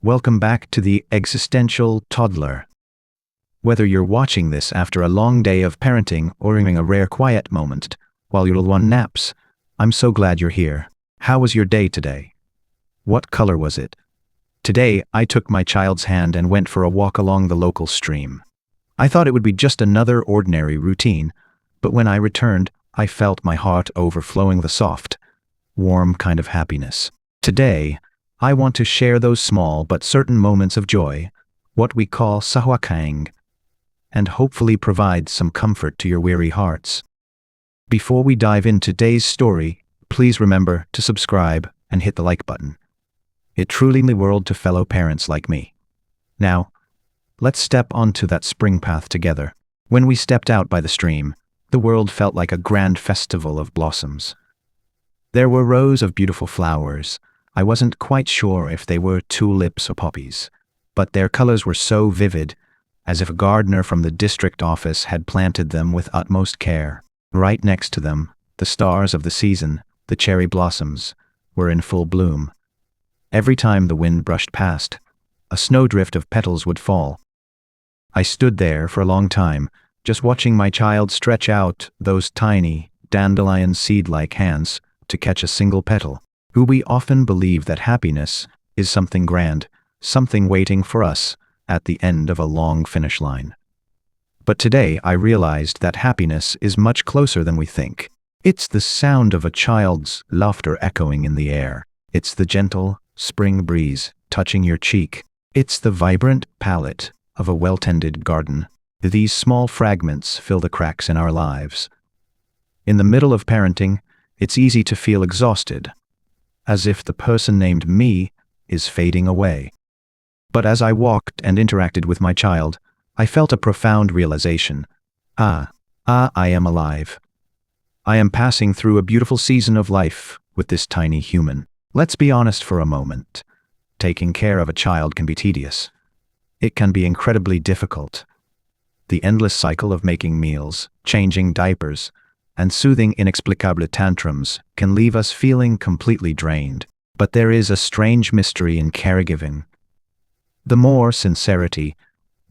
Welcome back to the Existential Toddler. Whether you're watching this after a long day of parenting or having a rare quiet moment while your little one naps, I'm so glad you're here. How was your day today? What color was it? Today, I took my child's hand and went for a walk along the local stream. I thought it would be just another ordinary routine, but when I returned, I felt my heart overflowing with a soft, warm kind of happiness. Today, I want to share those small but certain moments of joy, what we call Sohwakhaeng, and hopefully provide some comfort to your weary hearts. Before we dive into today's story, please remember to subscribe and hit the like button. It truly means the world to fellow parents like me. Now, let's step onto that spring path together. When we stepped out by the stream, the world felt like a grand festival of blossoms. There were rows of beautiful flowers. I wasn't quite sure if they were tulips or poppies, but their colors were so vivid, as if a gardener from the district office had planted them with utmost care. Right next to them, the stars of the season, the cherry blossoms, were in full bloom. Every time the wind brushed past, a snowdrift of petals would fall. I stood there for a long time, just watching my child stretch out those tiny, dandelion seed-like hands to catch a single petal. We often believe that happiness is something grand, something waiting for us at the end of a long finish line. But today I realized that happiness is much closer than we think. It's the sound of a child's laughter echoing in the air. It's the gentle spring breeze touching your cheek. It's the vibrant palette of a well-tended garden. These small fragments fill the cracks in our lives. In the middle of parenting, it's easy to feel exhausted, as if the person named me is fading away. But as I walked and interacted with my child, I felt a profound realization. I am alive. I am passing through a beautiful season of life with this tiny human. Let's be honest for a moment. Taking care of a child can be tedious. It can be incredibly difficult. The endless cycle of making meals, changing diapers, and soothing inexplicable tantrums can leave us feeling completely drained. But there is a strange mystery in caregiving. The more sincerity,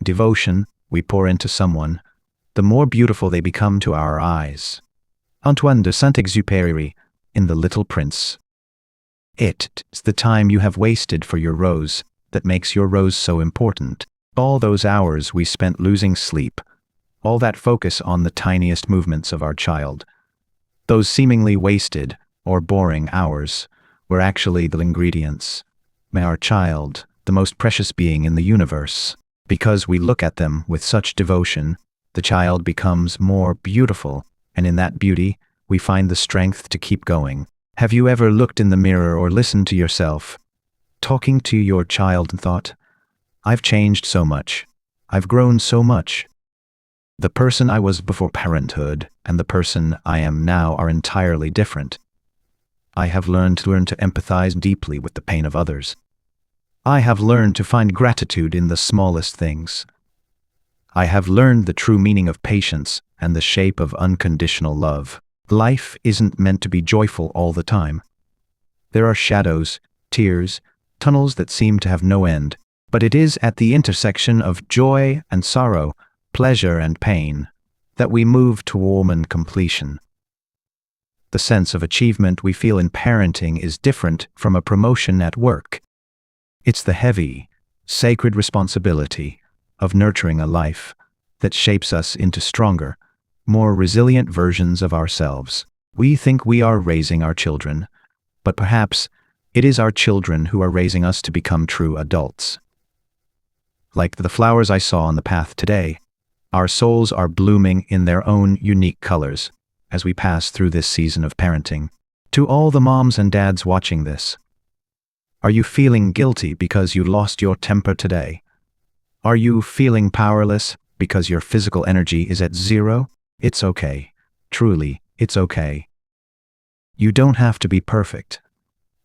devotion we pour into someone, the more beautiful they become to our eyes. Antoine de Saint-Exupéry in The Little Prince. It's the time you have wasted for your rose that makes your rose so important. All those hours we spent losing sleep, all that focus on the tiniest movements of our child, those seemingly wasted or boring hours were actually the ingredients. May our child, the most precious being in the universe. Because we look at them with such devotion, the child becomes more beautiful, and in that beauty, we find the strength to keep going. Have you ever looked in the mirror or listened to yourself, talking to your child and thought, I've changed so much. I've grown so much. The person I was before parenthood and the person I am now are entirely different. I have learned to empathize deeply with the pain of others. I have learned to find gratitude in the smallest things. I have learned the true meaning of patience and the shape of unconditional love. Life isn't meant to be joyful all the time. There are shadows, tears, tunnels that seem to have no end. But it is at the intersection of joy and sorrow, pleasure and pain, that we move to warm and completion. The sense of achievement we feel in parenting is different from a promotion at work. It's the heavy, sacred responsibility of nurturing a life that shapes us into stronger, more resilient versions of ourselves. We think we are raising our children, but perhaps it is our children who are raising us to become true adults. Like the flowers I saw on the path today, our souls are blooming in their own unique colors as we pass through this season of parenting. To all the moms and dads watching this, are you feeling guilty because you lost your temper today? Are you feeling powerless because your physical energy is at zero? It's okay. Truly, it's okay. You don't have to be perfect.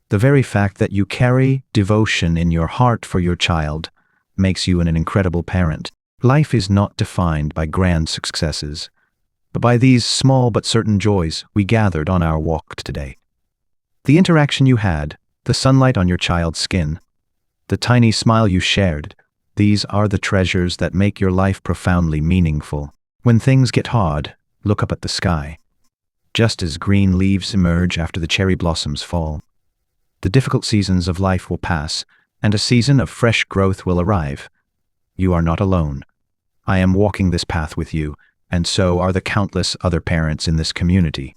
The very fact that you carry devotion in your heart for your child makes you an incredible parent. Life is not defined by grand successes, but by these small but certain joys we gathered on our walk today. The interaction you had, the sunlight on your child's skin, the tiny smile you shared. These are the treasures that make your life profoundly meaningful. When things get hard, look up at the sky. Just as green leaves emerge after the cherry blossoms fall, the difficult seasons of life will pass, and a season of fresh growth will arrive. You are not alone. I am walking this path with you, and so are the countless other parents in this community.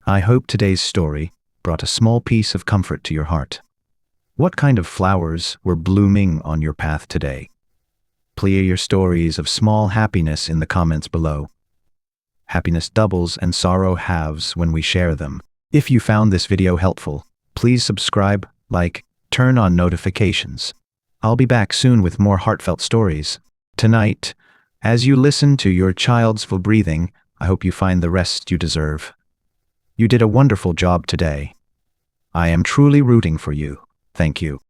I hope today's story brought a small piece of comfort to your heart. What kind of flowers were blooming on your path today? Please your stories of small happiness in the comments below. Happiness doubles and sorrow halves when we share them. If you found this video helpful, please subscribe, like, turn on notifications. I'll be back soon with more heartfelt stories. Tonight, as you listen to your child's full breathing, I hope you find the rest you deserve. You did a wonderful job today. I am truly rooting for you. Thank you.